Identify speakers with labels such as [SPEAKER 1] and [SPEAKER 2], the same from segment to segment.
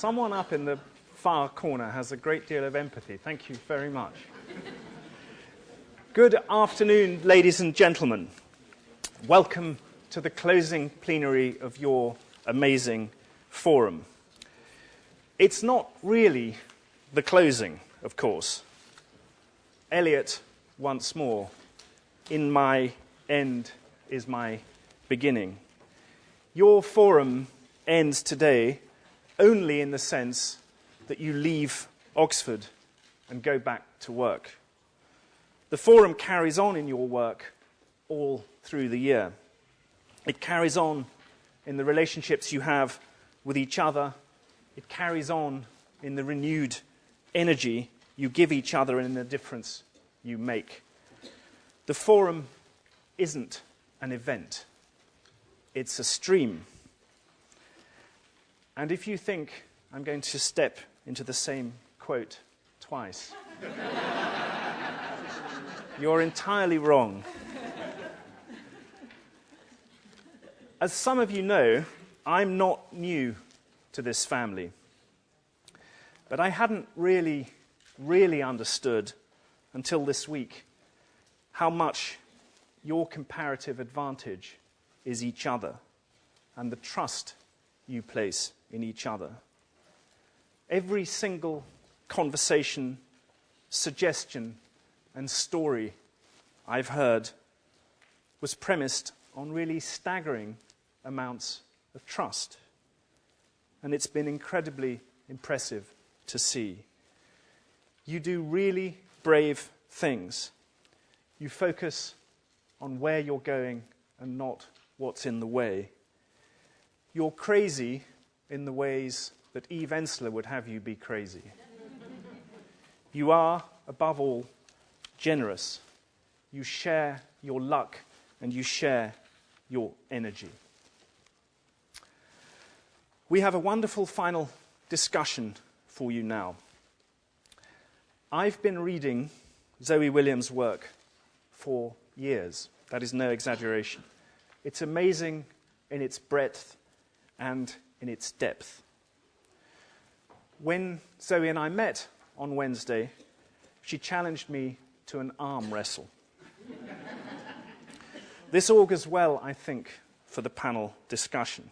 [SPEAKER 1] Someone up in the far corner has a great deal of empathy. Thank you very much. Good afternoon, ladies and gentlemen. Welcome to the closing plenary of your amazing forum. It's not really the closing, of course. Eliot once more, in my end is my beginning. Your forum ends today only in the sense that you leave Oxford and go back to work. The forum carries on in your work all through the year. It carries on in the relationships you have with each other. It carries on in the renewed energy you give each other and in the difference you make. The forum isn't an event. It's a stream. And if you think I'm going to step into the same quote twice, you're entirely wrong. As some of you know, I'm not new to this family. But I hadn't really understood until this week how much your comparative advantage is each other and the trust you place in each other. Every single conversation, suggestion, and story I've heard was premised on really staggering amounts of trust. And it's been incredibly impressive to see. You do really brave things. You focus on where you're going and not what's in the way. You're crazy in the ways that Eve Ensler would have you be crazy. You are, above all, generous. You share your luck and you share your energy. We have a wonderful final discussion for you now. I've been reading Zoe Williams' work for years. That is no exaggeration. It's amazing in its breadth and in its depth. When Zoe and I met on Wednesday, she challenged me to an arm wrestle. This augurs well, I think, for the panel discussion.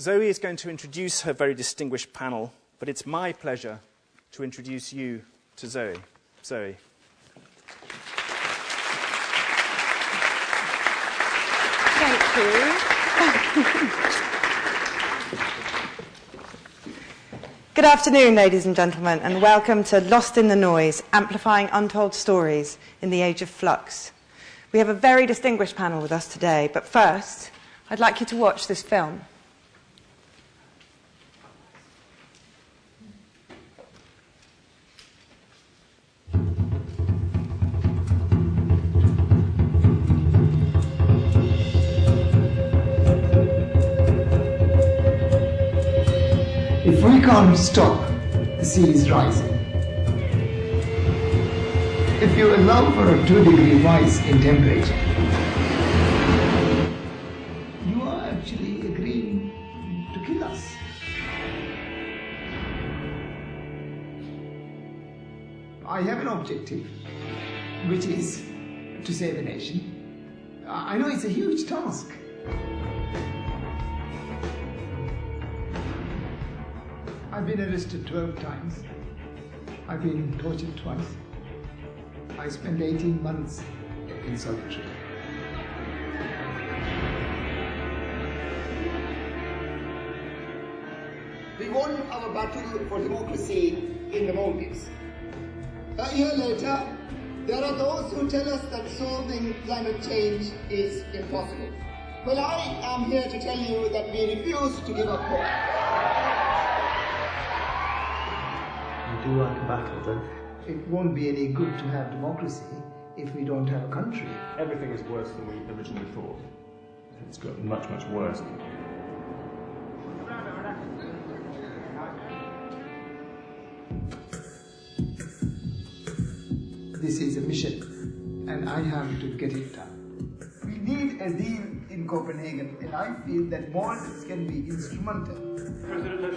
[SPEAKER 1] Zoe is going to introduce her very distinguished panel, but it's my pleasure to introduce you to Zoe. Zoe.
[SPEAKER 2] Thank you. Good afternoon, ladies and gentlemen, and welcome to Lost in the Noise, Amplifying Untold Stories in the Age of Flux. We have a very distinguished panel with us today, but first, I'd like you to watch this film.
[SPEAKER 3] If we can't stop the seas rising, if you allow for a 2-degree rise in temperature, you are actually agreeing to kill us. I have an objective, which is to save the nation. I know it's a huge task. I've been arrested 12 times. I've been tortured twice. I spent 18 months in solitary.
[SPEAKER 4] We won our battle for democracy in the Maldives. A year later, there are those who tell us that solving climate change is impossible. Well, I am here to tell you that we refuse to give up hope.
[SPEAKER 3] You do like a battle, don't you? It won't be any good to have democracy if we don't have a country.
[SPEAKER 5] Everything is worse than we originally thought. It's got much, much worse.
[SPEAKER 3] This is a mission, and I have to get it done. We need a deal in Copenhagen, and I feel that Maldives can be instrumental.
[SPEAKER 5] President,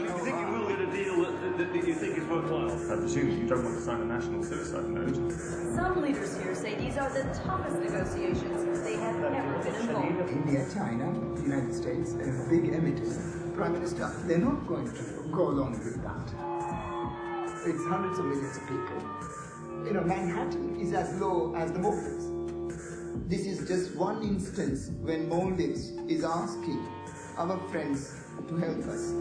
[SPEAKER 6] that you think is worthwhile?
[SPEAKER 5] I presume you don't want to sign a national suicide note.
[SPEAKER 7] Some leaders here say these are the toughest negotiations they have ever been involved in.
[SPEAKER 3] India, China, the United States, and big emitters, Prime Minister, they're not going to go along with that. It's hundreds of millions of people. You know, Manhattan is as low as the Maldives. This is just one instance when Maldives is asking our friends to help us.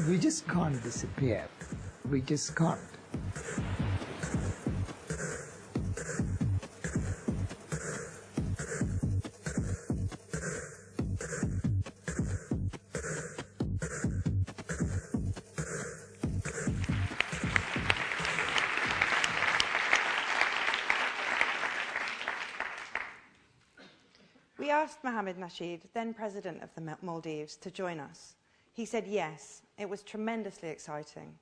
[SPEAKER 3] We just can't disappear. We just can't.
[SPEAKER 2] We asked Mohamed Nasheed, then President of the Maldives, to join us. He said yes. It was tremendously exciting.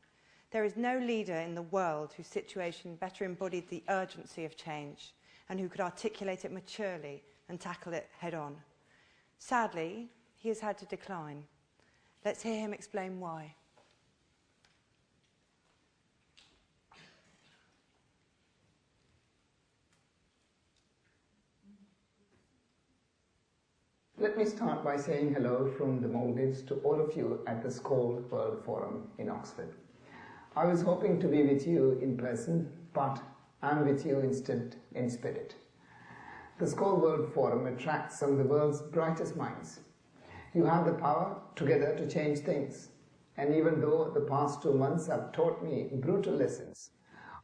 [SPEAKER 2] There is no leader in the world whose situation better embodied the urgency of change and who could articulate it maturely and tackle it head-on. Sadly, he has had to decline. Let's hear him explain why.
[SPEAKER 3] Let me start by saying hello from the Maldives to all of you at the Skoll World Forum in Oxford. I was hoping to be with you in person, but I'm with you instead in spirit. The Skoll World Forum attracts some of the world's brightest minds. You have the power together to change things. And even though the past 2 months have taught me brutal lessons,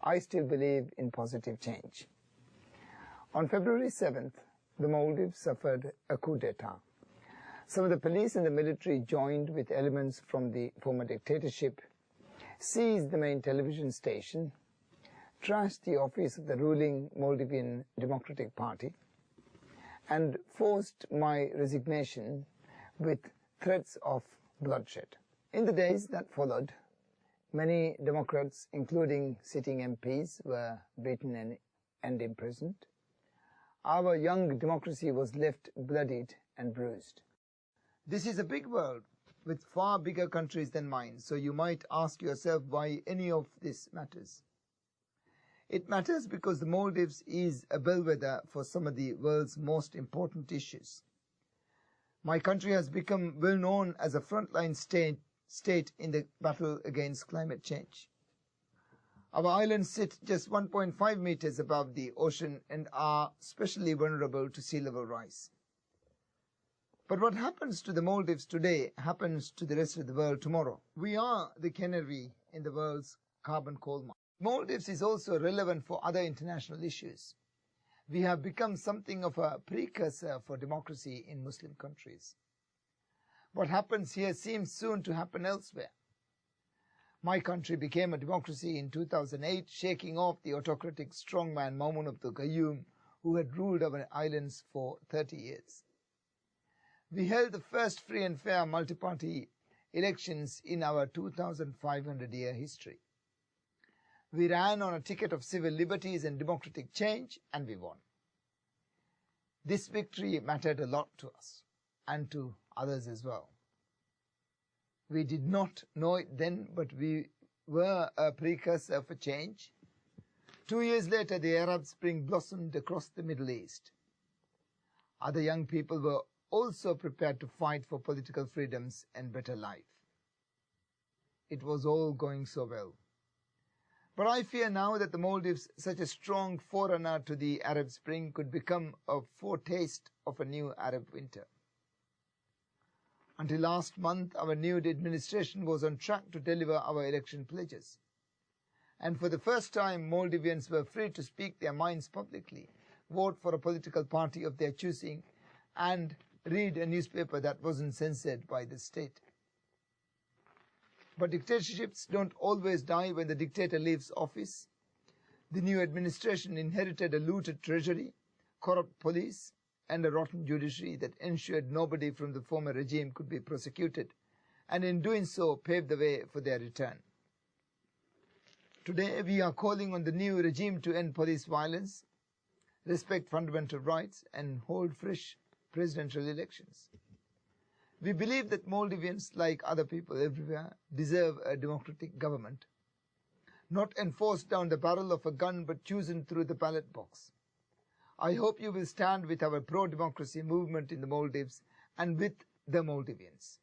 [SPEAKER 3] I still believe in positive change. On February 7th, the Maldives suffered a coup d'etat. Some of the police and the military joined with elements from the former dictatorship, seized the main television station, trashed the office of the ruling Maldivian Democratic Party, and forced my resignation with threats of bloodshed. In the days that followed, many Democrats, including sitting MPs, were beaten and imprisoned. Our young democracy was left bloodied and bruised. This is a big world with far bigger countries than mine, so you might ask yourself why any of this matters. It matters because the Maldives is a bellwether for some of the world's most important issues. My country has become well known as a frontline state in the battle against climate change. Our islands sit just 1.5 meters above the ocean and are especially vulnerable to sea level rise. But what happens to the Maldives today happens to the rest of the world tomorrow. We are the canary in the world's carbon coal mine. Maldives is also relevant for other international issues. We have become something of a precursor for democracy in Muslim countries. What happens here seems soon to happen elsewhere. My country became a democracy in 2008, shaking off the autocratic strongman Maumoon Abdul Gayoom, who had ruled our islands for 30 years. We held the first free and fair multi-party elections in our 2,500-year history. We ran on a ticket of civil liberties and democratic change, and we won. This victory mattered a lot to us, and to others as well. We did not know it then, but we were a precursor for change. 2 years later, the Arab Spring blossomed across the Middle East. Other young people were also prepared to fight for political freedoms and better life. It was all going so well. But I fear now that the Maldives, such a strong forerunner to the Arab Spring, could become a foretaste of a new Arab winter. Until last month, our new administration was on track to deliver our election pledges. And for the first time, Maldivians were free to speak their minds publicly, vote for a political party of their choosing, and read a newspaper that wasn't censored by the state. But dictatorships don't always die when the dictator leaves office. The new administration inherited a looted treasury, corrupt police, and a rotten judiciary that ensured nobody from the former regime could be prosecuted, and in doing so paved the way for their return. Today we are calling on the new regime to end police violence, respect fundamental rights, and hold fresh presidential elections. We believe that Maldivians, like other people everywhere, deserve a democratic government, not enforced down the barrel of a gun but chosen through the ballot box. I hope you will stand with our pro-democracy movement in the Maldives and with the Maldivians.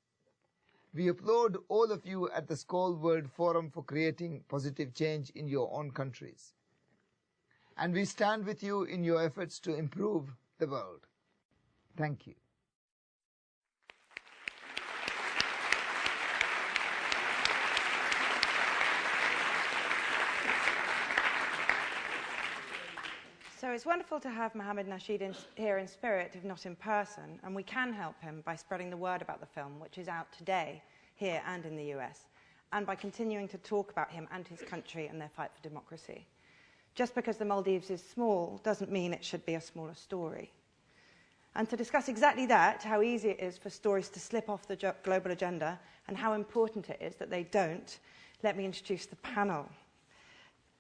[SPEAKER 3] We applaud all of you at the Skoll World Forum for creating positive change in your own countries. And we stand with you in your efforts to improve the world. Thank you.
[SPEAKER 2] So it's wonderful to have Mohammed Nasheed here in spirit, if not in person, and we can help him by spreading the word about the film, which is out today, here and in the US, and by continuing to talk about him and his country and their fight for democracy. Just because the Maldives is small doesn't mean it should be a smaller story. And to discuss exactly that, how easy it is for stories to slip off the global agenda, and how important it is that they don't, let me introduce the panel.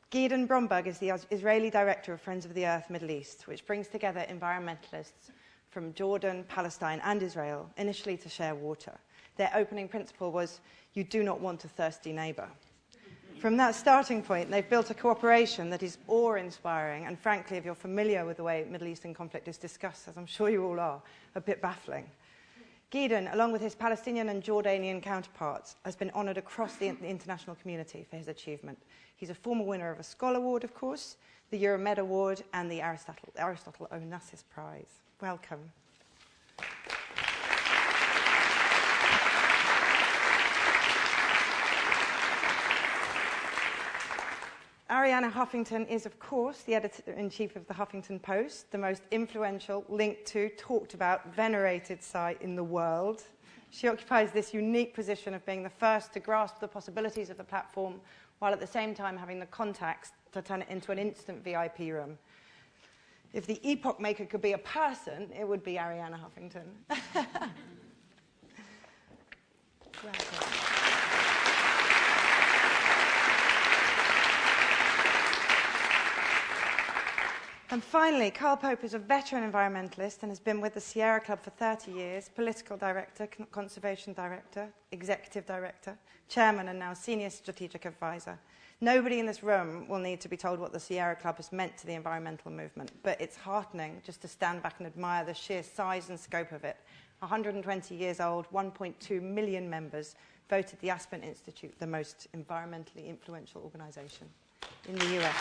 [SPEAKER 2] Gideon Bromberg is the Israeli director of Friends of the Earth Middle East, which brings together environmentalists from Jordan, Palestine and Israel, initially to share water. Their opening principle was, you do not want a thirsty neighbour. From that starting point, they've built a cooperation that is awe-inspiring, and frankly, if you're familiar with the way Middle Eastern conflict is discussed, as I'm sure you all are, a bit baffling. Gideon, along with his Palestinian and Jordanian counterparts, has been honoured across the international community for his achievement. He's a former winner of a Skoll Award, of course, the Euromed Award, and the Aristotle Onassis Prize. Welcome. Arianna Huffington is, of course, the editor-in-chief of the Huffington Post, the most influential, linked to, talked about, venerated site in the world. She occupies this unique position of being the first to grasp the possibilities of the platform, while at the same time having the contacts to turn it into an instant VIP room. If the epoch maker could be a person, it would be Arianna Huffington. Welcome. And finally, Karl Pope is a veteran environmentalist and has been with the Sierra Club for 30 years, political director, conservation director, executive director, chairman and now senior strategic advisor. Nobody in this room will need to be told what the Sierra Club has meant to the environmental movement, but it's heartening just to stand back and admire the sheer size and scope of it. 120 years old, 1.2 million members, voted the Aspen Institute the most environmentally influential organisation in the US.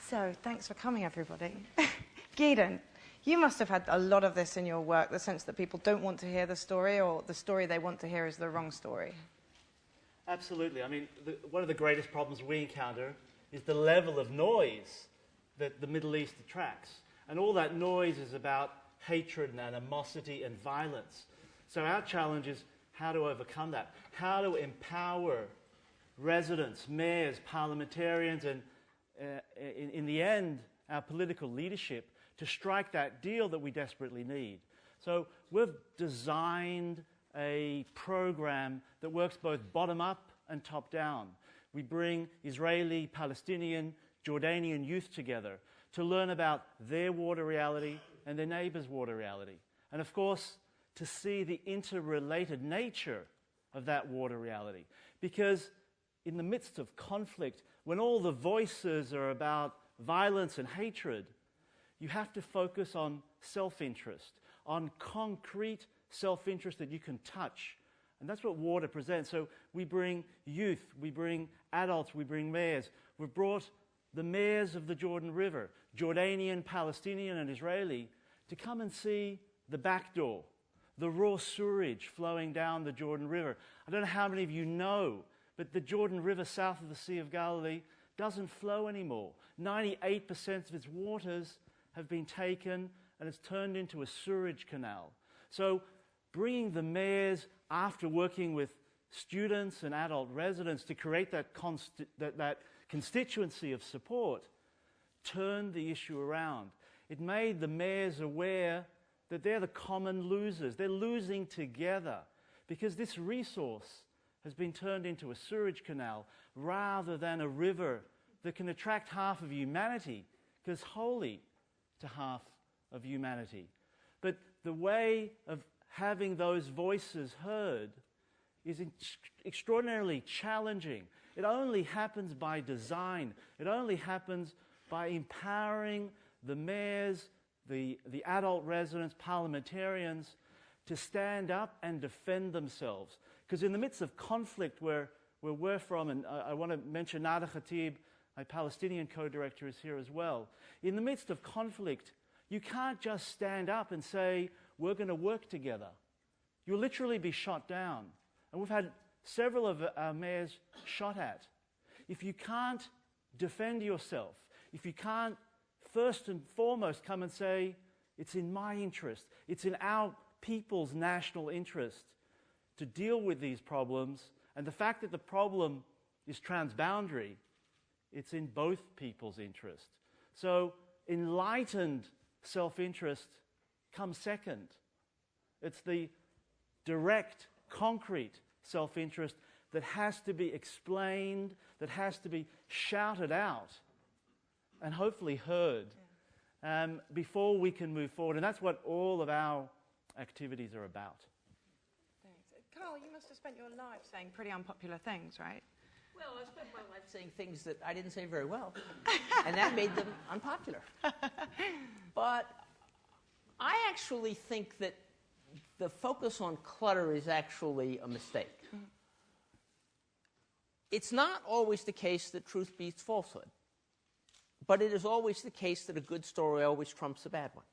[SPEAKER 2] So, thanks for coming, everybody. Gideon, you must have had a lot of this in your work, the sense that people don't want to hear the story, or the story they want to hear is the wrong story.
[SPEAKER 6] Absolutely. I mean, one of the greatest problems we encounter is the level of noise that the Middle East attracts. And all that noise is about hatred and animosity and violence. So our challenge is how to overcome that, how to empower residents, mayors, parliamentarians, and in the end, our political leadership to strike that deal that we desperately need. So we've designed a program that works both bottom-up and top-down. We bring Israeli, Palestinian, Jordanian youth together to learn about their water reality and their neighbours' water reality. And of course, to see the interrelated nature of that water reality. Because in the midst of conflict, when all the voices are about violence and hatred, you have to focus on self-interest, on concrete self-interest that you can touch. And that's what water presents. So we bring youth, we bring adults, we bring mayors. We've brought the mayors of the Jordan River, Jordanian, Palestinian, and Israeli, to come and see the back door, the raw sewage flowing down the Jordan River. I don't know how many of you know, but the Jordan River south of the Sea of Galilee doesn't flow anymore. 98% of its waters have been taken and it's turned into a sewage canal. So bringing the mayors, after working with students and adult residents to create that constituency of support, turned the issue around. It made the mayors aware that they're the common losers. They're losing together because this resource has been turned into a sewage canal rather than a river that can attract half of humanity, because holy, to half of humanity. But the way of having those voices heard is extraordinarily challenging. It only happens by design. It only happens by empowering the mayors, the adult residents, parliamentarians, to stand up and defend themselves. Because in the midst of conflict where we're from, and I want to mention Nada Khatib, my Palestinian co-director is here as well. In the midst of conflict, you can't just stand up and say, we're going to work together. You'll literally be shot down. And we've had several of our mayors shot at. If you can't defend yourself, if you can't first and foremost come and say, it's in my interest, it's in our people's national interest to deal with these problems, and the fact that the problem is transboundary, it's in both people's interest. So enlightened self-interest comes second. It's the direct, concrete self-interest that has to be explained, that has to be shouted out, and hopefully heard before we can move forward. And that's what all of our activities are about.
[SPEAKER 2] Thanks. Karl, you must have spent your life saying pretty unpopular things, right?
[SPEAKER 8] Well, I spent my life saying things that I didn't say very well, and that made them unpopular. But I actually think that the focus on clutter is actually a mistake. It's not always the case that truth beats falsehood, but it is always the case that a good story always trumps a bad one.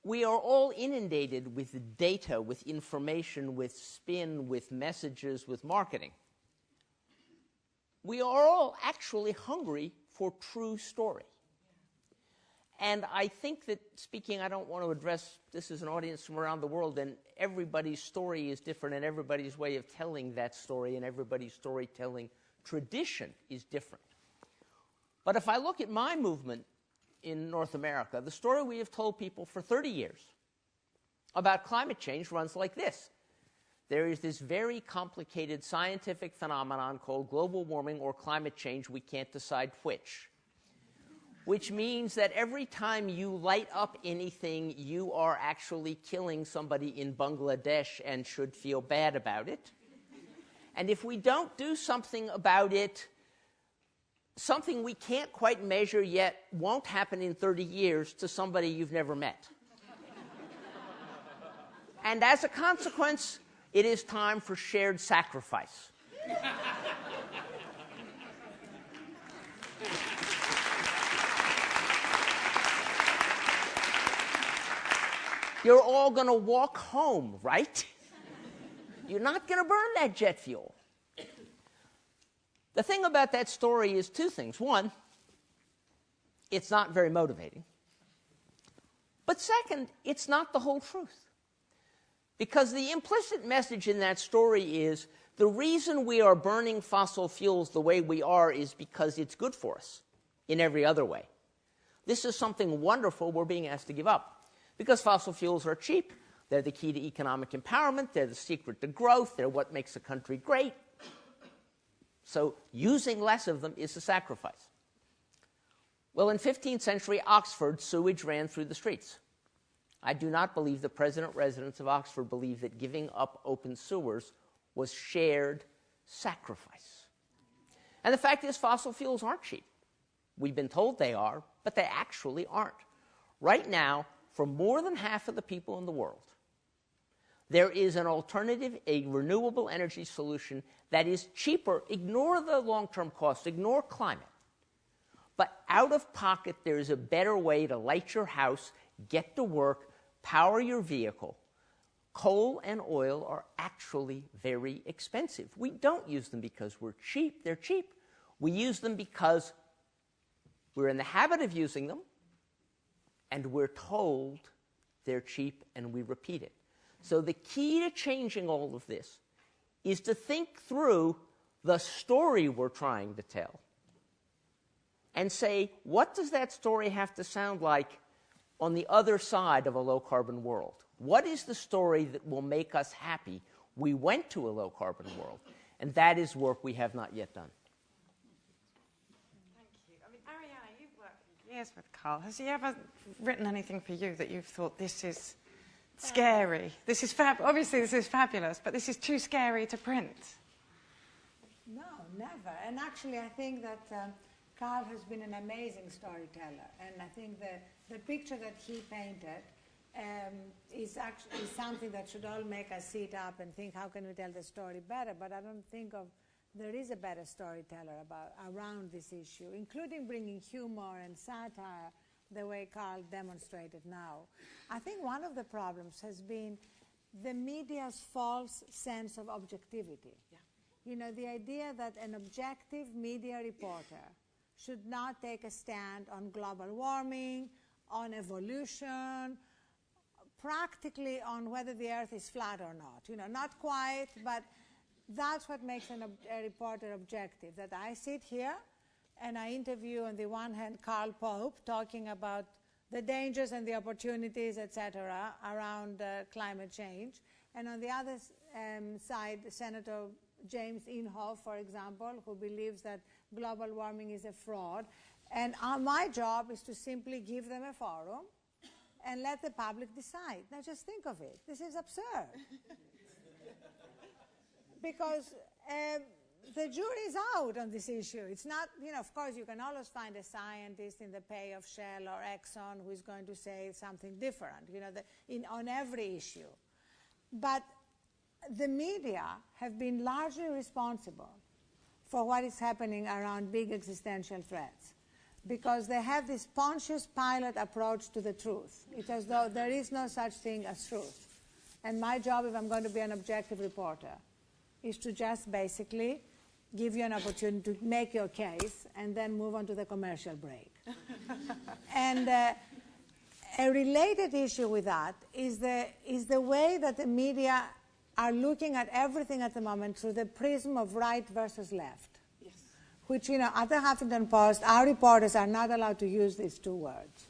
[SPEAKER 8] We are all inundated with data, with information, with spin, with messages, with marketing. We are all actually hungry for true story. And I think that, speaking, I don't want to address, this is an audience from around the world, and everybody's story is different, and everybody's way of telling that story and everybody's storytelling tradition is different. But if I look at my movement in North America, the story we have told people for 30 years about climate change runs like this. There is this very complicated scientific phenomenon called global warming or climate change. We can't decide which means that every time you light up anything, you are actually killing somebody in Bangladesh and should feel bad about it. And if we don't do something about it, something we can't quite measure yet won't happen in 30 years to somebody you've never met. And as a consequence, it is time for shared sacrifice. You're all going to walk home, right? You're not going to burn that jet fuel. The thing about that story is two things. One, it's not very motivating. But second, it's not the whole truth. Because the implicit message in that story is the reason we are burning fossil fuels the way we are is because it's good for us in every other way. This is something wonderful we're being asked to give up. Because fossil fuels are cheap, they're the key to economic empowerment, they're the secret to growth, they're what makes a country great. So using less of them is a sacrifice. Well, in 15th century Oxford, sewage ran through the streets. I do not believe the residents of Oxford believed that giving up open sewers was shared sacrifice. And the fact is, fossil fuels aren't cheap. We've been told they are, but they actually aren't. Right now, for more than half of the people in the world, there is an alternative, a renewable energy solution that is cheaper. Ignore the long-term costs, ignore climate. But out of pocket, there is a better way to light your house, get to work, power your vehicle. Coal and oil are actually very expensive. We don't use them because we're cheap. They're cheap. We use them because we're in the habit of using them, and we're told they're cheap, and we repeat it. So the key to changing all of this is to think through the story we're trying to tell and say, what does that story have to sound like on the other side of a low-carbon world? What is the story that will make us happy we went to a low-carbon world? And that is work we have not yet done.
[SPEAKER 2] Thank you. I mean, Arianna, you've worked in years with Karl. Has he ever written anything for you that you've thought, this is scary, this is obviously this is fabulous, but this is too scary to print?
[SPEAKER 9] No, never. And actually, I think that Karl has been an amazing storyteller. And I think the picture that he painted is actually something that should all make us sit up and think, how can we tell the story better? But I don't think there is a better storyteller around this issue, including bringing humor and satire the way Karl demonstrated now. I think one of the problems has been the media's false sense of objectivity. Yeah. You know, the idea that an objective media reporter should not take a stand on global warming, on evolution, practically on whether the Earth is flat or not. You know, not quite, but that's what makes a reporter objective, that I sit here and I interview, on the one hand, Karl Pope, talking about the dangers and the opportunities, etc., around climate change. And on the other side, Senator James Inhofe, for example, who believes that global warming is a fraud. And my job is to simply give them a forum and let the public decide. Now just think of it. This is absurd. Because the jury is out on this issue. It's not, you know, of course you can always find a scientist in the pay of Shell or Exxon who is going to say something different, you know, on every issue. But the media have been largely responsible for what is happening around big existential threats, because they have this Pontius Pilate approach to the truth. It's as though there is no such thing as truth. And my job, if I'm going to be an objective reporter, is to just basically give you an opportunity to make your case and then move on to the commercial break. And a related issue with that is the way that the media are looking at everything at the moment through the prism of right versus left. Yes. Which, you know, at the Huffington Post, our reporters are not allowed to use these two words,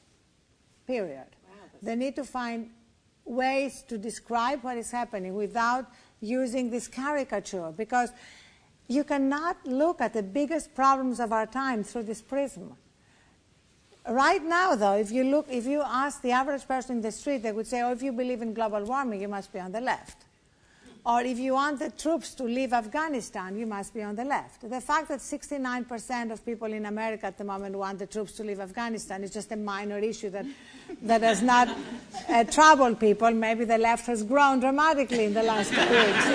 [SPEAKER 9] period. Wow, they need to find ways to describe what is happening without using this caricature, because you cannot look at the biggest problems of our time through this prism. Right now, though, if you ask the average person in the street, they would say, oh, if you believe in global warming, you must be on the left. Or if you want the troops to leave Afghanistan, you must be on the left. The fact that 69% of people in America at the moment want the troops to leave Afghanistan is just a minor issue that does not trouble people. Maybe the left has grown dramatically in the last 2 weeks.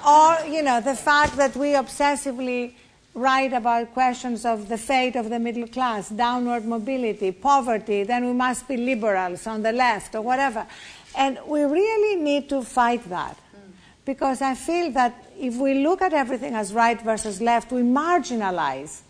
[SPEAKER 9] Or, you know, the fact that we obsessively write about questions of the fate of the middle class, downward mobility, poverty, then we must be liberals on the left or whatever. And we really need to fight that, because I feel that if we look at everything as right versus left, we marginalize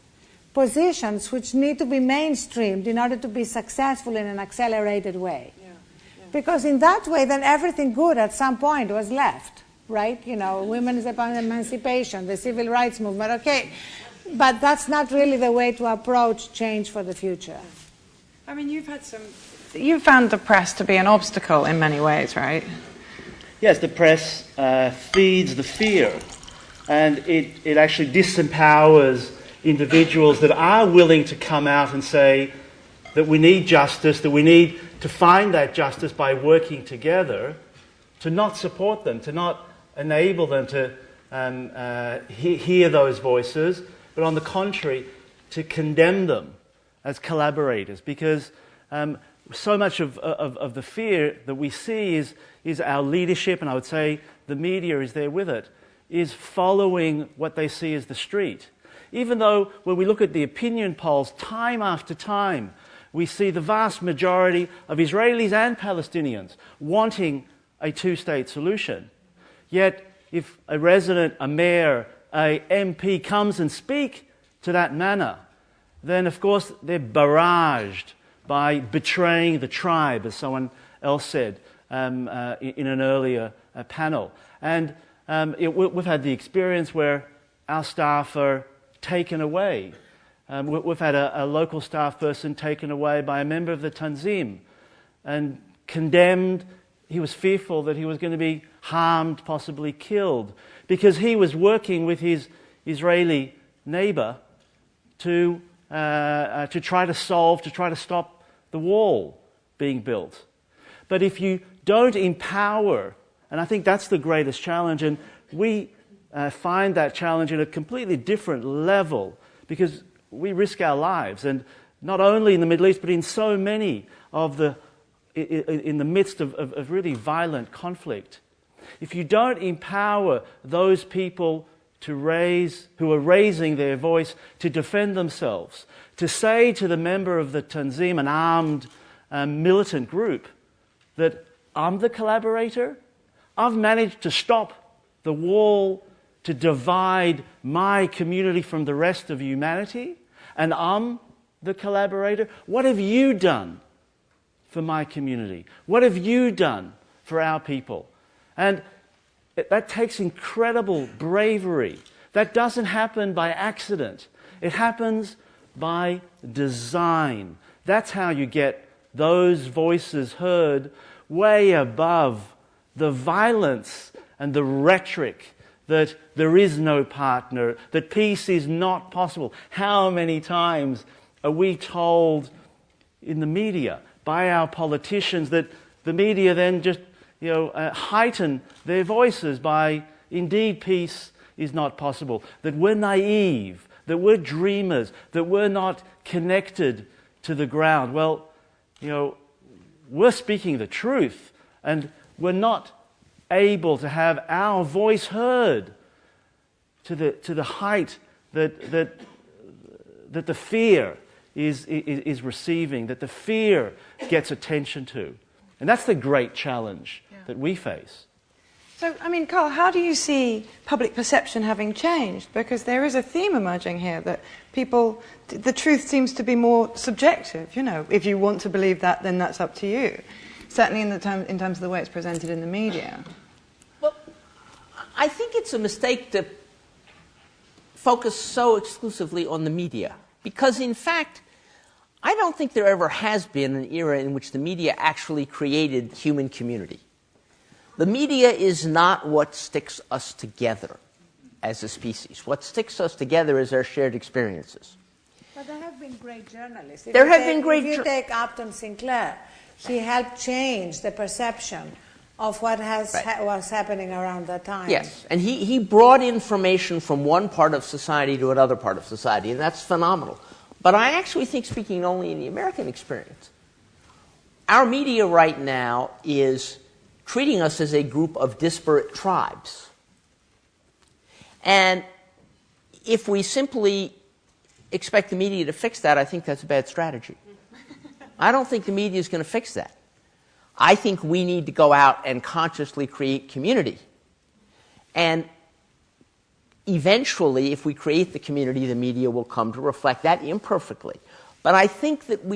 [SPEAKER 9] positions which need to be mainstreamed in order to be successful in an accelerated way. Yeah, yeah. Because in that way, then everything good at some point was left, right? You know, women's emancipation, the civil rights movement, okay. But that's not really the way to approach change for the future.
[SPEAKER 2] I mean, you found the press to be an obstacle in many ways, right?
[SPEAKER 6] Yes, the press feeds the fear, and it actually disempowers individuals that are willing to come out and say that we need justice, that we need to find that justice by working together, to not support them, to not enable them to hear those voices, but on the contrary, to condemn them as collaborators, because so much of the fear that we see is our leadership, and I would say the media is there with it, is following what they see as the street. Even though when we look at the opinion polls, time after time, we see the vast majority of Israelis and Palestinians wanting a two-state solution. Yet if a resident, a mayor, a MP comes and speak to that manner, then of course they're barraged by betraying the tribe, as someone else said in an earlier panel. And we've had the experience where our staff are taken away. We've had a local staff person taken away by a member of the Tanzim and condemned. He was fearful that he was going to be harmed, possibly killed, because he was working with his Israeli neighbor to to try to stop the wall being built. But if you don't empower, and I think that's the greatest challenge, and we find that challenge at a completely different level because we risk our lives, and not only in the Middle East, but in so many of in the midst of really violent conflict. If you don't empower those people who are raising their voice to defend themselves, to say to the member of the Tanzim, an armed militant group, that I'm the collaborator, I've managed to stop the wall to divide my community from the rest of humanity, and I'm the collaborator. What have you done for my community? What have you done for our people? And that takes incredible bravery. That doesn't happen by accident. It happens by design. That's how you get those voices heard way above the violence and the rhetoric that there is no partner, that peace is not possible. How many times are we told in the media by our politicians that the media then just heighten their voices by, indeed, peace is not possible, that we're naive, that we're dreamers, that we're not connected to the ground. Well, we're speaking the truth, and we're not able to have our voice heard to the height that the fear is receiving, that the fear gets attention to. And that's the great challenge that we face.
[SPEAKER 2] So, Karl, how do you see public perception having changed? Because there is a theme emerging here that the truth seems to be more subjective. If you want to believe that, then that's up to you. Certainly in terms of the way it's presented in the media.
[SPEAKER 8] Well, I think it's a mistake to focus so exclusively on the media. Because, in fact, I don't think there ever has been an era in which the media actually created human community. The media is not what sticks us together as a species. What sticks us together is our shared experiences.
[SPEAKER 9] But there have been great journalists.
[SPEAKER 8] If you
[SPEAKER 9] take Upton Sinclair, he helped change the perception of what was happening around that time.
[SPEAKER 8] Yes, and he brought information from one part of society to another part of society, and that's phenomenal. But I actually think, speaking only in the American experience, our media right now is treating us as a group of disparate tribes. And if we simply expect the media to fix that, I think that's a bad strategy. I don't think the media is going to fix that. I think we need to go out and consciously create community. And eventually, if we create the community, the media will come to reflect that imperfectly. But I think that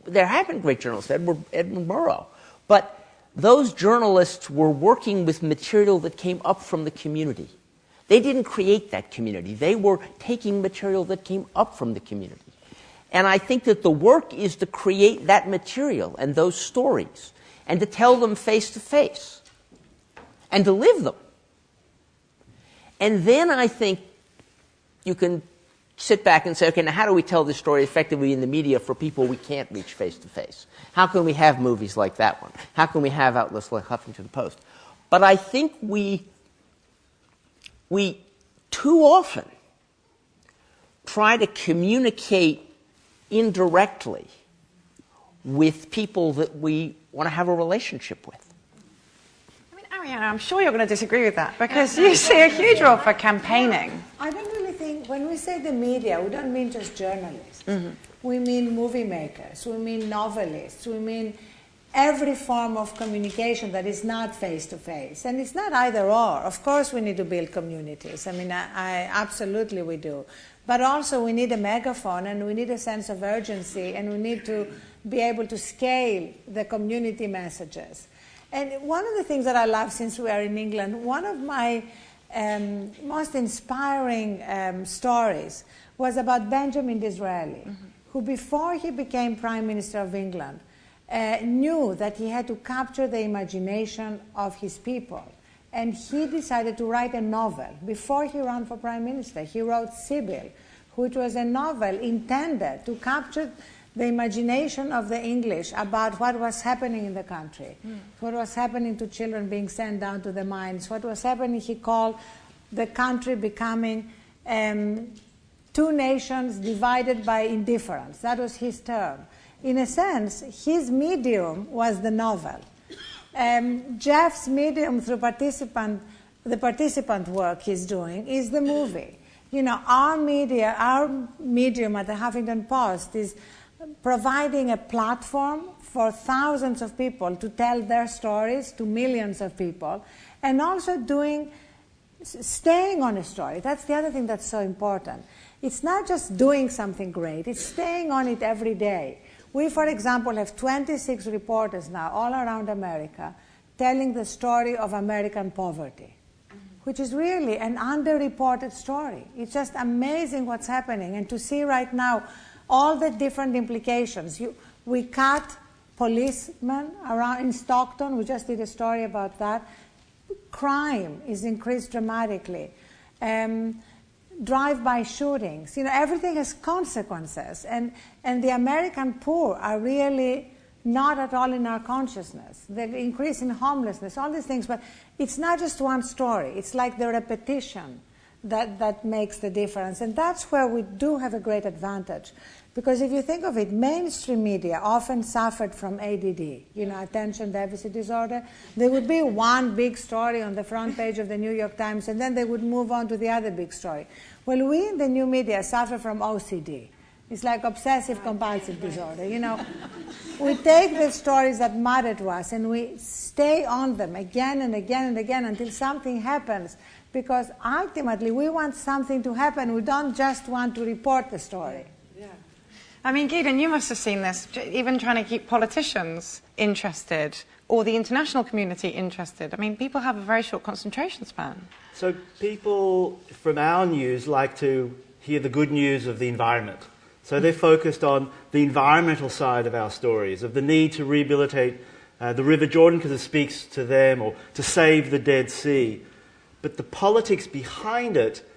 [SPEAKER 8] there have been great journalists, Edmund Burrow, but those journalists were working with material that came up from the community. They didn't create that community. They were taking material that came up from the community. And I think that the work is to create that material and those stories and to tell them face to face and to live them. And then I think you can sit back and say, okay, now how do we tell this story effectively in the media for people we can't reach face to face? How can we have movies like that one? How can we have outlets like Huffington Post? But I think we too often try to communicate indirectly with people that we want to have a relationship with.
[SPEAKER 2] Arianna, I'm sure you're going to disagree with that because you see a huge role for campaigning.
[SPEAKER 9] I don't really think, when we say the media, we don't mean just journalists. Mm-hmm. We mean movie makers, we mean novelists, we mean every form of communication that is not face-to-face. And it's not either or. Of course we need to build communities. I absolutely we do. But also we need a megaphone and we need a sense of urgency and we need to be able to scale the community messages. And one of the things that I love since we are in England, one of my most inspiring stories was about Benjamin Disraeli, who before he became Prime Minister of England knew that he had to capture the imagination of his people. And he decided to write a novel. Before he ran for Prime Minister, he wrote Sibyl, which was a novel intended to capture the imagination of the English about what was happening in the country, what was happening to children being sent down to the mines, what was happening, he called the country becoming two nations divided by indifference. That was his term. In a sense, his medium was the novel. Jeff's medium through the participant work he's doing is the movie. You know, our medium at the Huffington Post is providing a platform for thousands of people to tell their stories to millions of people, and also staying on a story. That's the other thing that's so important. It's not just doing something great, it's staying on it every day. We, for example, have 26 reporters now all around America telling the story of American poverty, which is really an underreported story. It's just amazing what's happening. And to see right now all the different implications. We cut policemen around in Stockton. We just did a story about that. Crime is increased dramatically. Drive-by shootings. You know, everything has consequences. And the American poor are really not at all in our consciousness. The increase in homelessness, all these things. But it's not just one story. It's like the repetition that makes the difference. And that's where we do have a great advantage. Because if you think of it, mainstream media often suffered from ADD, you know, attention deficit disorder. There would be one big story on the front page of the New York Times, and then they would move on to the other big story. Well, we in the new media suffer from OCD. It's like obsessive-compulsive disorder, you know. We take the stories that matter to us, and we stay on them again and again and again until something happens. Because ultimately, we want something to happen. We don't just want to report the story.
[SPEAKER 2] I mean, Gideon, you must have seen this, even trying to keep politicians interested or the international community interested. I mean, people have a very short concentration span.
[SPEAKER 6] So people from our news like to hear the good news of the environment. So they're focused on the environmental side of our stories, of the need to rehabilitate the River Jordan because it speaks to them, or to save the Dead Sea. But the politics behind it,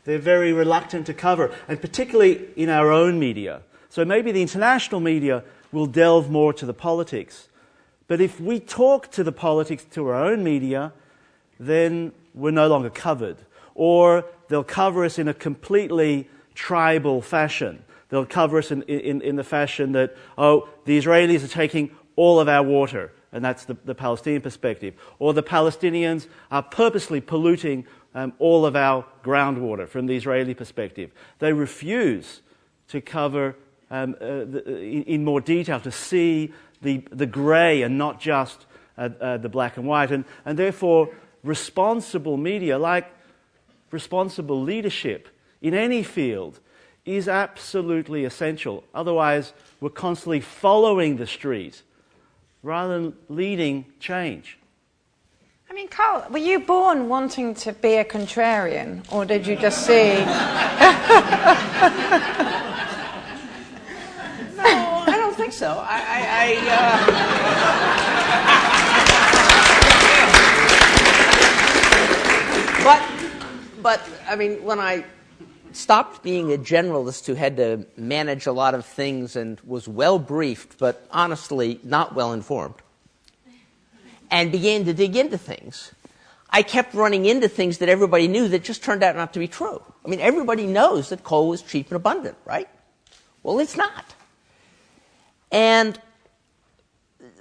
[SPEAKER 6] they're very reluctant to cover, and particularly in our own media. So maybe the international media will delve more to the politics. But if we talk to the politics to our own media, then we're no longer covered. Or they'll cover us in a completely tribal fashion. They'll cover us in the fashion that, oh, the Israelis are taking all of our water, and that's the Palestinian perspective. Or the Palestinians are purposely polluting all of our groundwater from the Israeli perspective. They refuse to cover in more detail, to see the grey and not just the black and white. And therefore, responsible media, like responsible leadership in any field, is absolutely essential. Otherwise, we're constantly following the street rather than leading change.
[SPEAKER 2] I mean, Karl, were you born wanting to be a contrarian, or did you just see...
[SPEAKER 8] No, I don't think so. But I mean, when I stopped being a generalist who had to manage a lot of things and was well briefed, but honestly not well informed, and began to dig into things, I kept running into things that everybody knew that just turned out not to be true. I mean, everybody knows that coal is cheap and abundant, right? Well, it's not. And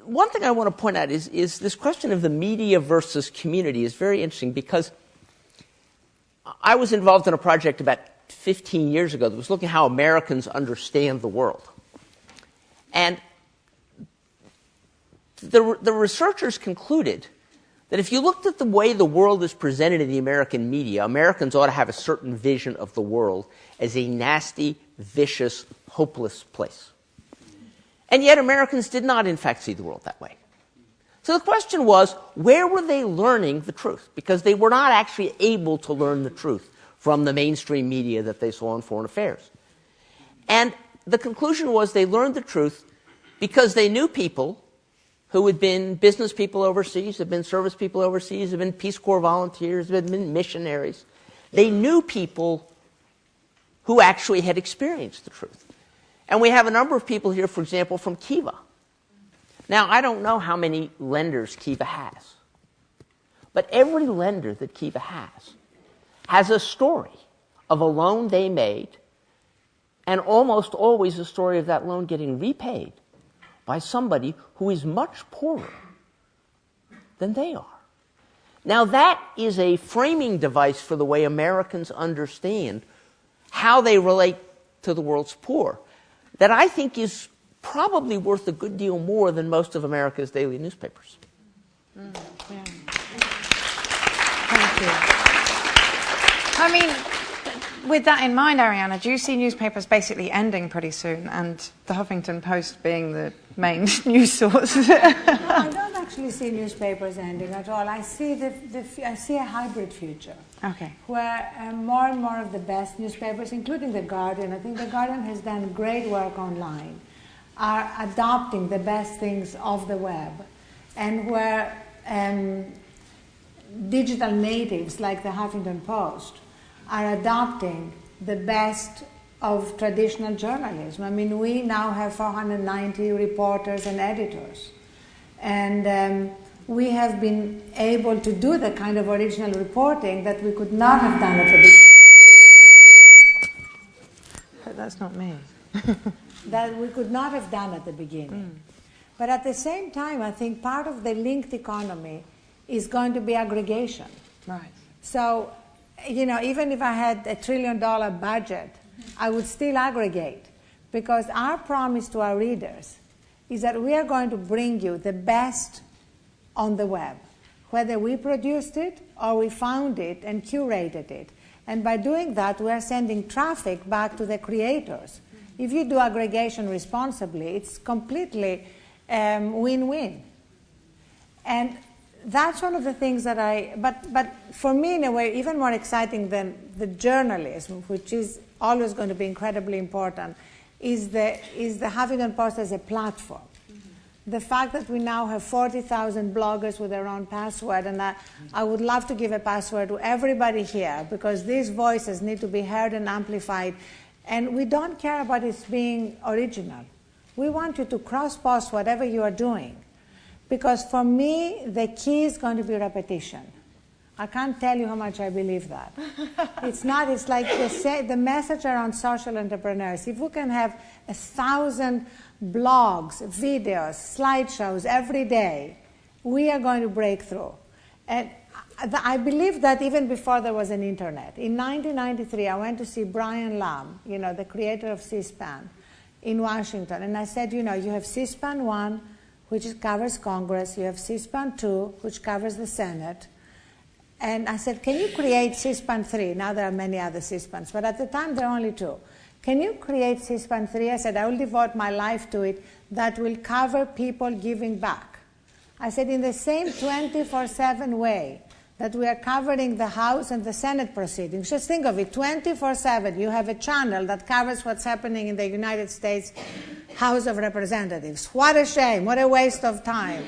[SPEAKER 8] one thing I want to point out is this question of the media versus community is very interesting, because I was involved in a project about 15 years ago that was looking at how Americans understand the world. And the researchers concluded that if you looked at the way the world is presented in the American media, Americans ought to have a certain vision of the world as a nasty, vicious, hopeless place. And yet Americans did not, in fact, see the world that way. So the question was, where were they learning the truth? Because they were not actually able to learn the truth from the mainstream media that they saw in foreign affairs. And the conclusion was they learned the truth because they knew people who had been business people overseas, had been service people overseas, had been Peace Corps volunteers, had been missionaries. They knew people who actually had experienced the truth. And we have a number of people here, for example, from Kiva. Now, I don't know how many lenders Kiva has, but every lender that Kiva has a story of a loan they made, and almost always a story of that loan getting repaid by somebody who is much poorer than they are. Now, that is a framing device for the way Americans understand how they relate to the world's poor that I think is probably worth a good deal more than most of America's daily newspapers.
[SPEAKER 2] Yeah. Thank you. I mean, with that in mind, Arianna, do you see newspapers basically ending pretty soon and the Huffington Post being the main news source?
[SPEAKER 9] No, I don't actually see newspapers ending at all. I see I see a hybrid future.
[SPEAKER 2] Okay.
[SPEAKER 9] Where more and more of the best newspapers, including The Guardian, I think The Guardian has done great work online, are adopting the best things of the web, and where digital natives like the Huffington Post are adopting the best of traditional journalism. I mean, we now have 490 reporters and editors, and we have been able to do the kind of original reporting that we could not have done at the beginning.
[SPEAKER 2] That's not me.
[SPEAKER 9] That we could not have done at the beginning. But at the same time, I think part of the linked economy is going to be aggregation.
[SPEAKER 2] Right.
[SPEAKER 9] So, you know, even if I had $1 trillion budget, I would still aggregate, because our promise to our readers is that we are going to bring you the best on the web, whether we produced it or we found it and curated it. And by doing that, we are sending traffic back to the creators. If you do aggregation responsibly, it's completely win-win. And that's one of the things that but for me, in a way, even more exciting than the journalism, which is always going to be incredibly important, is the Huffington Post as a platform. The fact that we now have 40,000 bloggers with their own password, and I would love to give a password to everybody here, because these voices need to be heard and amplified. And we don't care about it being original. We want you to cross-post whatever you are doing. Because for me, the key is going to be repetition. I can't tell you how much I believe that. It's like the message around social entrepreneurs. If we can have 1,000 blogs, videos, slideshows every day, we are going to break through. And I believe that even before there was an internet. In 1993, I went to see Brian Lamb, you know, the creator of C-SPAN, in Washington. And I said, you know, you have C-SPAN 1, which covers Congress. You have C-SPAN 2, which covers the Senate. And I said, can you create C-SPAN 3? Now there are many other C-SPANs, but at the time there are only 2. Can you create C-SPAN 3? I said, I will devote my life to it. That will cover people giving back. I said, in the same 24/7 way that we are covering the House and the Senate proceedings. Just think of it, 24/7. You have a channel that covers what's happening in the United States House of Representatives. What a shame. What a waste of time.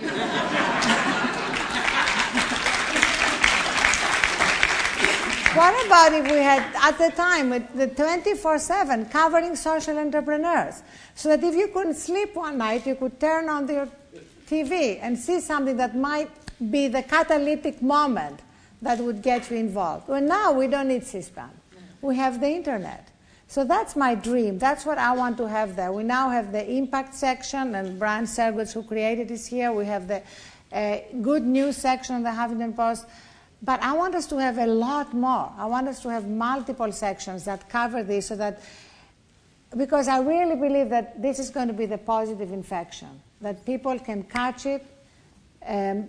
[SPEAKER 9] What about if we had, at the time, the 24/7 covering social entrepreneurs, so that if you couldn't sleep one night, you could turn on your TV and see something that might be the catalytic moment that would get you involved. Well, now we don't need C-SPAN. We have the internet. So that's my dream. That's what I want to have there. We now have the impact section, and Brian Sergutz, who created this here. We have the good news section of the Huffington Post. But I want us to have a lot more. I want us to have multiple sections that cover this, so that, because I really believe that this is going to be the positive infection, that people can catch it,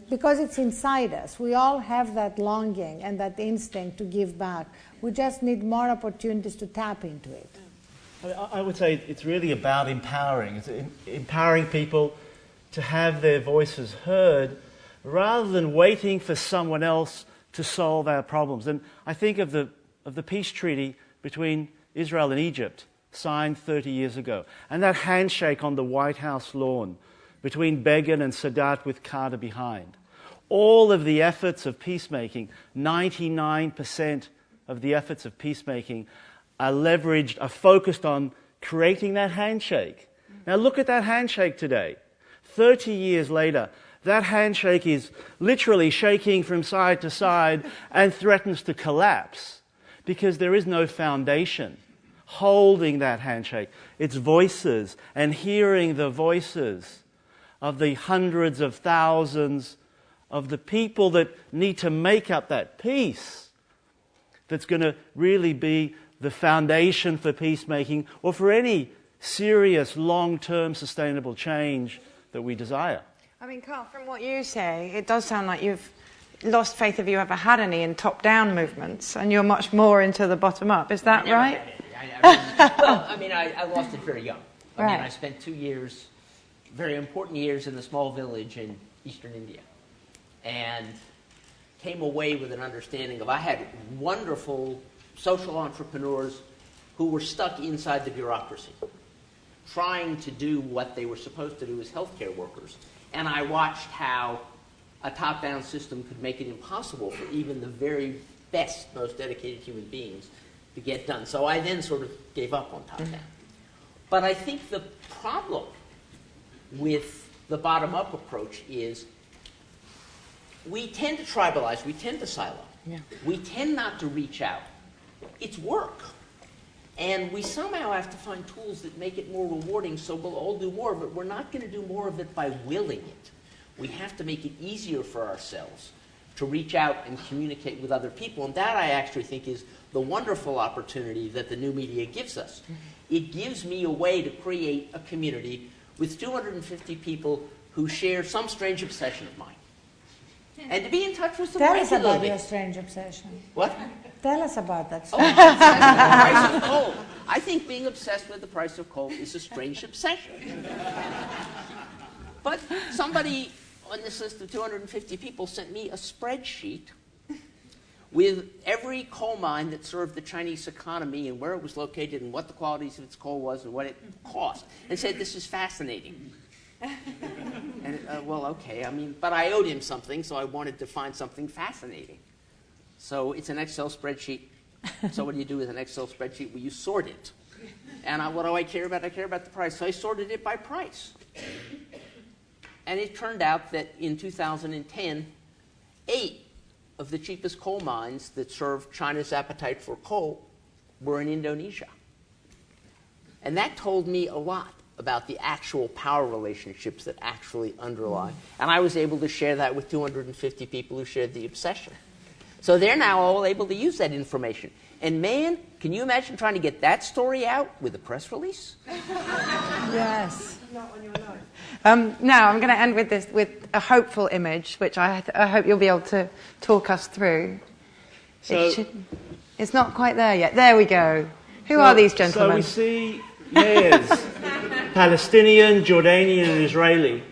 [SPEAKER 9] because it's inside us. We all have that longing and that instinct to give back. We just need more opportunities to tap into it.
[SPEAKER 6] I would say it's really about empowering. It's empowering people to have their voices heard, rather than waiting for someone else to solve our problems. And I think of the peace treaty between Israel and Egypt, signed 30 years ago, and that handshake on the White House lawn between Begin and Sadat with Carter behind. All of the efforts of peacemaking, 99% of the efforts of peacemaking, are focused on creating that handshake. Now look at that handshake today. 30 years later, that handshake is literally shaking from side to side and threatens to collapse because there is no foundation holding that handshake. It's voices and hearing the voices of the hundreds of thousands of the people that need to make up that peace that's going to really be the foundation for peacemaking or for any serious, long-term, sustainable change that we desire.
[SPEAKER 2] I mean, Karl, from what you say, it does sound like you've lost faith if you ever had any in top-down movements, and you're much more into the bottom-up. Is that right?
[SPEAKER 8] I lost it very young. I spent 2 years, very important years, in a small village in eastern India, and came away with an understanding of I had wonderful social entrepreneurs who were stuck inside the bureaucracy, trying to do what they were supposed to do as healthcare workers. And I watched how a top-down system could make it impossible for even the very best, most dedicated human beings to get done. So I then sort of gave up on top-down. But I think the problem with the bottom-up approach is we tend to tribalize, we tend to silo. Yeah. We tend not to reach out. It's work. And we somehow have to find tools that make it more rewarding, so we'll all do more, but we're not going to do more of it by willing it. We have to make it easier for ourselves to reach out and communicate with other people, and that I actually think is the wonderful opportunity that the new media gives us. It gives me a way to create a community with 250 people who share some strange obsession of mine. And to be in touch with them
[SPEAKER 9] regularly. Tell us about your strange obsession.
[SPEAKER 8] What?
[SPEAKER 9] Tell us about that.
[SPEAKER 8] Oh, I'm obsessed with the price of coal. I think being obsessed with the price of coal is a strange obsession. But somebody on this list of 250 people sent me a spreadsheet with every coal mine that served the Chinese economy and where it was located and what the qualities of its coal was and what it cost, and said, "This is fascinating." And okay, but I owed him something, so I wanted to find something fascinating. So it's an Excel spreadsheet. So what do you do with an Excel spreadsheet? Well, you sort it. And what do I care about? I care about the price. So I sorted it by price. And it turned out that in 2010, 8 of the cheapest coal mines that served China's appetite for coal were in Indonesia. And that told me a lot about the actual power relationships that actually underlie. And I was able to share that with 250 people who shared the obsession. So they're now all able to use that information. And man, can you imagine trying to get that story out with a press release?
[SPEAKER 9] Yes.
[SPEAKER 2] Now, I'm going to end with this, with a hopeful image, which I hope you'll be able to talk us through.
[SPEAKER 6] So,
[SPEAKER 2] it's not quite there yet. There we go. Who are these gentlemen?
[SPEAKER 6] So we see mayors, Palestinian, Jordanian, and Israeli,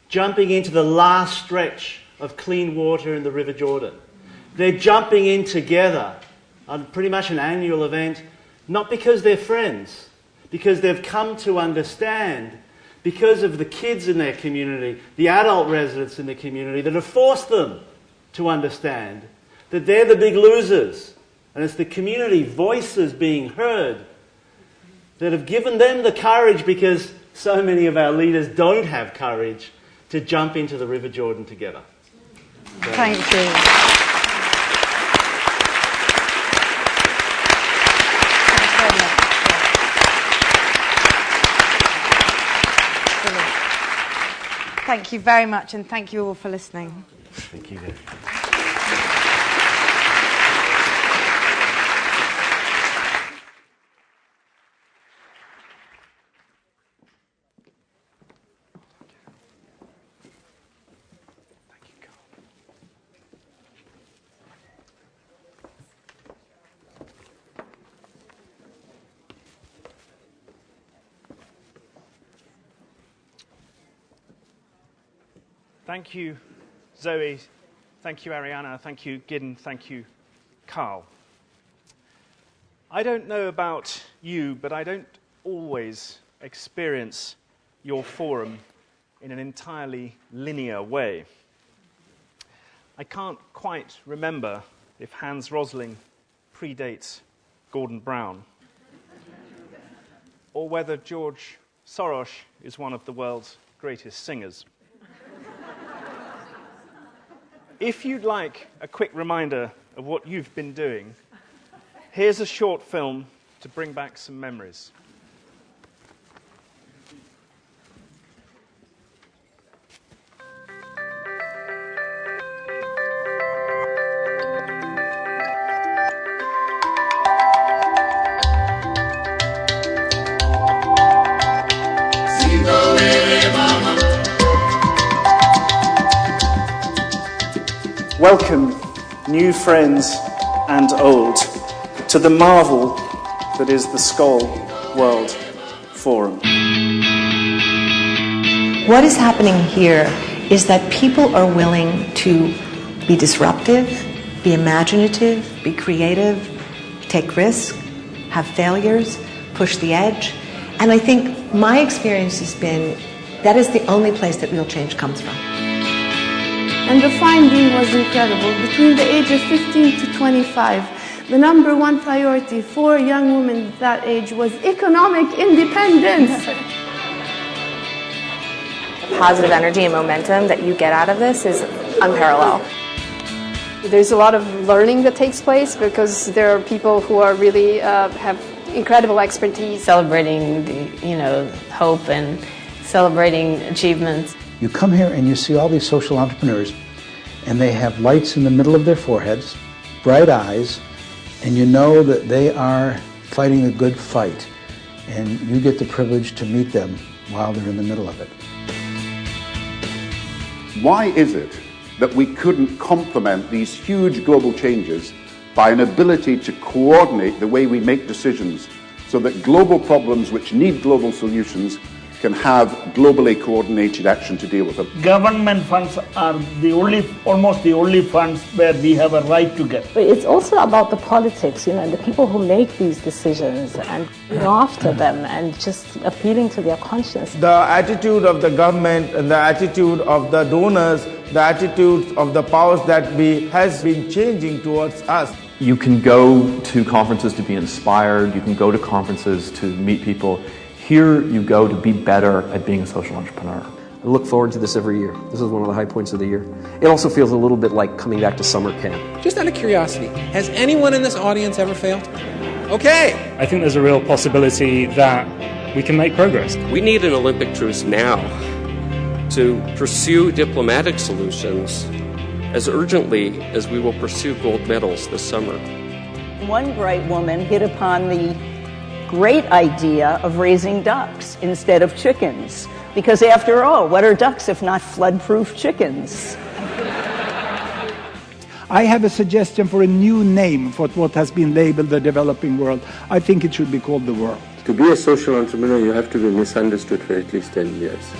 [SPEAKER 6] jumping into the last stretch of clean water in the River Jordan. They're jumping in together on pretty much an annual event, not because they're friends, because they've come to understand, because of the kids in their community, the adult residents in the community that have forced them to understand that they're the big losers. And it's the community voices being heard that have given them the courage, because so many of our leaders don't have courage, to jump into the River Jordan together. So.
[SPEAKER 2] Thank you. Thank you very much, and thank you all for listening.
[SPEAKER 6] Thank you.
[SPEAKER 1] Thank you, Zoe. Thank you, Ariana. Thank you, Gideon. Thank you, Karl. I don't know about you, but I don't always experience your forum in an entirely linear way. I can't quite remember if Hans Rosling predates Gordon Brown, or whether George Soros is one of the world's greatest singers. If you'd like a quick reminder of what you've been doing, here's a short film to bring back some memories. Welcome, new friends and old, to the marvel that is the Skoll World Forum.
[SPEAKER 2] What is happening here is that people are willing to be disruptive, be imaginative, be creative, take risks, have failures, push the edge. And I think my experience has been that is the only place that real change comes from.
[SPEAKER 10] And the finding was incredible. Between the age of 15 to 25, the number one priority for young women that age was economic independence.
[SPEAKER 11] The positive energy and momentum that you get out of this is unparalleled.
[SPEAKER 12] There's a lot of learning that takes place because there are people who are really have incredible expertise.
[SPEAKER 13] Celebrating the, hope and celebrating achievements.
[SPEAKER 14] You come here and you see all these social entrepreneurs, and they have lights in the middle of their foreheads, bright eyes, and you know that they are fighting a good fight, and you get the privilege to meet them while they're in the middle of it.
[SPEAKER 15] Why is it that we couldn't complement these huge global changes by an ability to coordinate the way we make decisions so that global problems which need global solutions can have globally coordinated action to deal with them?
[SPEAKER 16] Government funds are almost the only funds where we have a right to get.
[SPEAKER 17] But it's also about the politics, and the people who make these decisions and after them and just appealing to their conscience.
[SPEAKER 18] The attitude of the government and the attitude of the donors, the attitude of the powers that be has been changing towards us.
[SPEAKER 19] You can go to conferences to be inspired. You can go to conferences to meet people. Here you go to be better at being a social entrepreneur.
[SPEAKER 20] I look forward to this every year. This is one of the high points of the year. It also feels a little bit like coming back to summer camp.
[SPEAKER 21] Just out of curiosity, has anyone in this audience ever failed? Okay.
[SPEAKER 22] I think there's a real possibility that we can make progress.
[SPEAKER 23] We need an Olympic truce now to pursue diplomatic solutions as urgently as we will pursue gold medals this summer.
[SPEAKER 24] One bright woman hit upon the great idea of raising ducks instead of chickens. Because after all, what are ducks if not flood-proof chickens?
[SPEAKER 25] I have a suggestion for a new name for what has been labeled the developing world. I think it should be called the world.
[SPEAKER 26] To be a social entrepreneur, you have to be misunderstood for at least 10 years.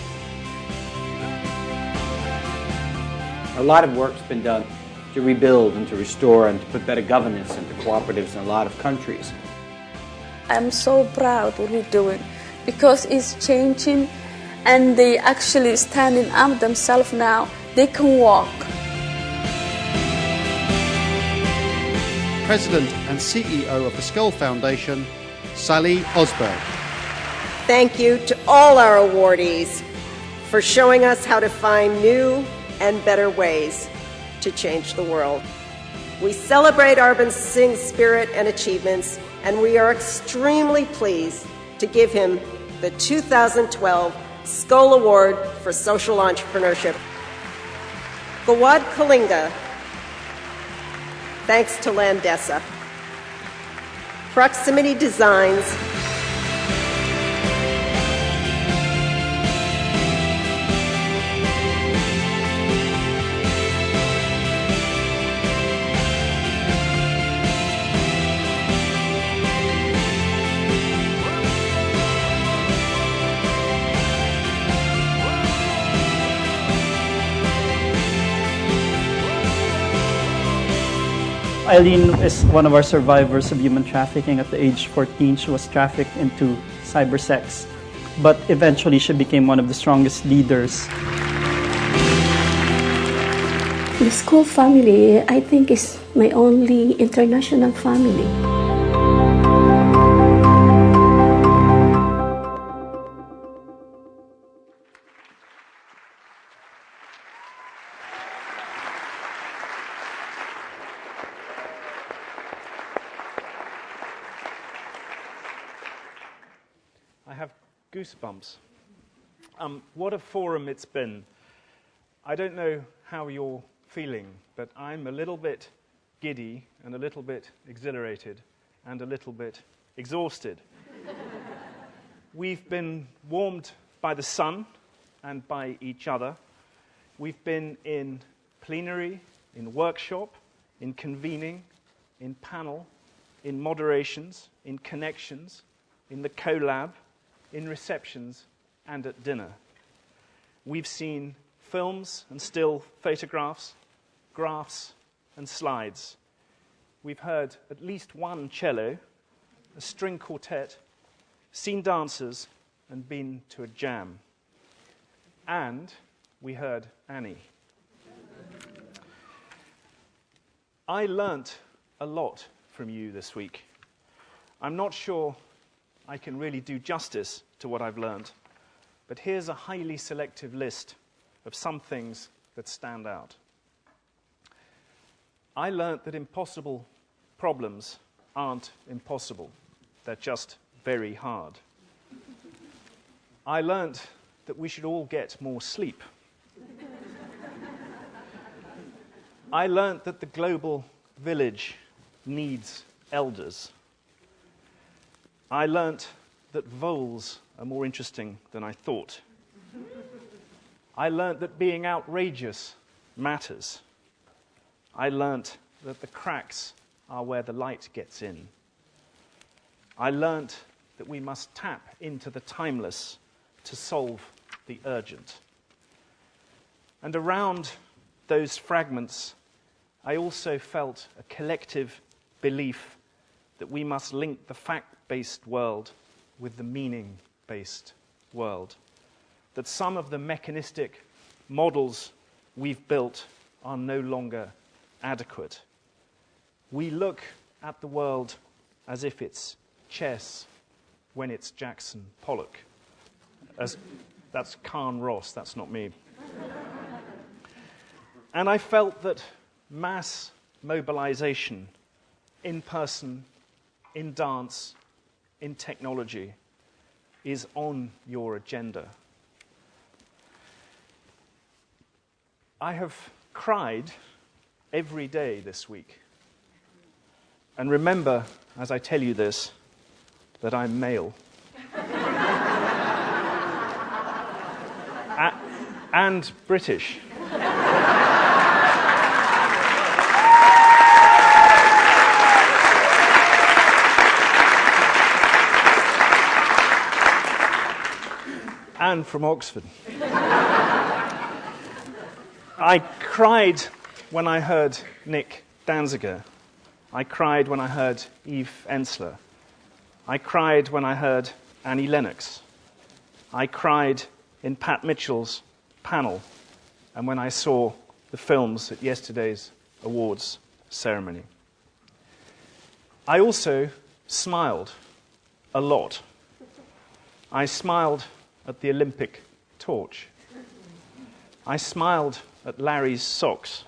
[SPEAKER 27] A lot of work's been done to rebuild and to restore and to put better governance into cooperatives in a lot of countries.
[SPEAKER 28] I'm so proud what we're doing because it's changing and they actually standing up themselves now. They can walk.
[SPEAKER 29] President and CEO of the Skoll Foundation, Sally Osberg.
[SPEAKER 30] Thank you to all our awardees for showing us how to find new and better ways to change the world. We celebrate Arvind Singh's spirit and achievements, and we are extremely pleased to give him the 2012 Skoll Award for Social Entrepreneurship. Gawad Kalinga, thanks to Landesa. Proximity Designs,
[SPEAKER 31] Eileen is one of our survivors of human trafficking. At the age 14, she was trafficked into cybersex, but eventually she became one of the strongest leaders.
[SPEAKER 10] The Skoll family, I think, is my only international family.
[SPEAKER 1] goosebumps. What a forum it's been. I don't know how you're feeling, but I'm a little bit giddy and a little bit exhilarated and a little bit exhausted. We've been warmed by the sun and by each other. We've been in plenary, in workshop, in convening, in panel, in moderations, in connections, in the collab, in receptions, and at dinner. We've seen films and still photographs, graphs and slides. We've heard at least one cello, a string quartet, seen dancers, and been to a jam. And we heard Annie. I learnt a lot from you this week. I'm not sure I can really do justice to what I've learnt, but here's a highly selective list of some things that stand out. I learnt that impossible problems aren't impossible. They're just very hard. I learnt that we should all get more sleep. I learnt that the global village needs elders. I learnt that voles are more interesting than I thought. I learnt that being outrageous matters. I learnt that the cracks are where the light gets in. I learnt that we must tap into the timeless to solve the urgent. And around those fragments, I also felt a collective belief that we must link the fact-based world with the meaning-based world. That some of the mechanistic models we've built are no longer adequate. We look at the world as if it's chess when it's Jackson Pollock. That's Khan Ross, that's not me. And I felt that mass mobilization in person, in dance, in technology is on your agenda. I have cried every day this week. And remember, as I tell you this, that I'm male. And British. And from Oxford. I cried when I heard Nick Danziger. I cried when I heard Eve Ensler. I cried when I heard Annie Lennox. I cried in Pat Mitchell's panel and when I saw the films at yesterday's awards ceremony. I also smiled a lot. I smiled at the Olympic torch. I smiled at Larry's socks.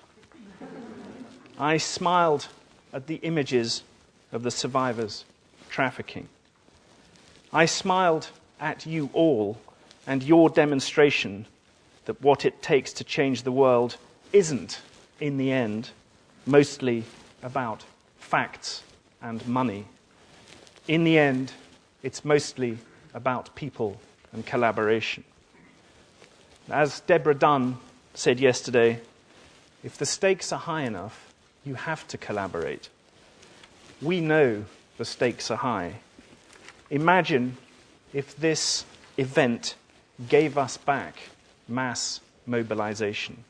[SPEAKER 1] I smiled at the images of the survivors of trafficking. I smiled at you all and your demonstration that what it takes to change the world isn't, in the end, mostly about facts and money. In the end, it's mostly about people and collaboration. As Deborah Dunn said yesterday, if the stakes are high enough, you have to collaborate. We know the stakes are high. Imagine if this event gave us back mass mobilization.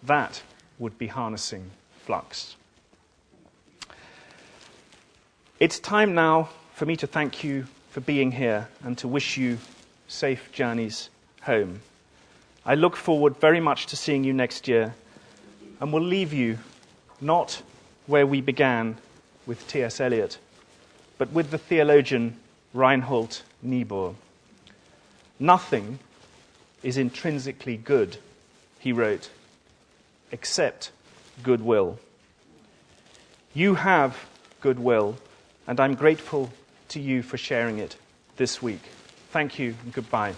[SPEAKER 1] That would be harnessing flux. It's time now for me to thank you for being here and to wish you safe journeys home. I look forward very much to seeing you next year, and will leave you not where we began with T.S. Eliot, but with the theologian Reinhold Niebuhr. Nothing is intrinsically good, he wrote, except goodwill. You have goodwill, and I'm grateful to you for sharing it this week. Thank you and goodbye.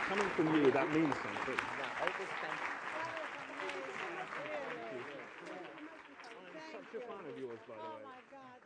[SPEAKER 1] Coming from you, that means something. I'm such a fan of yours, by the way.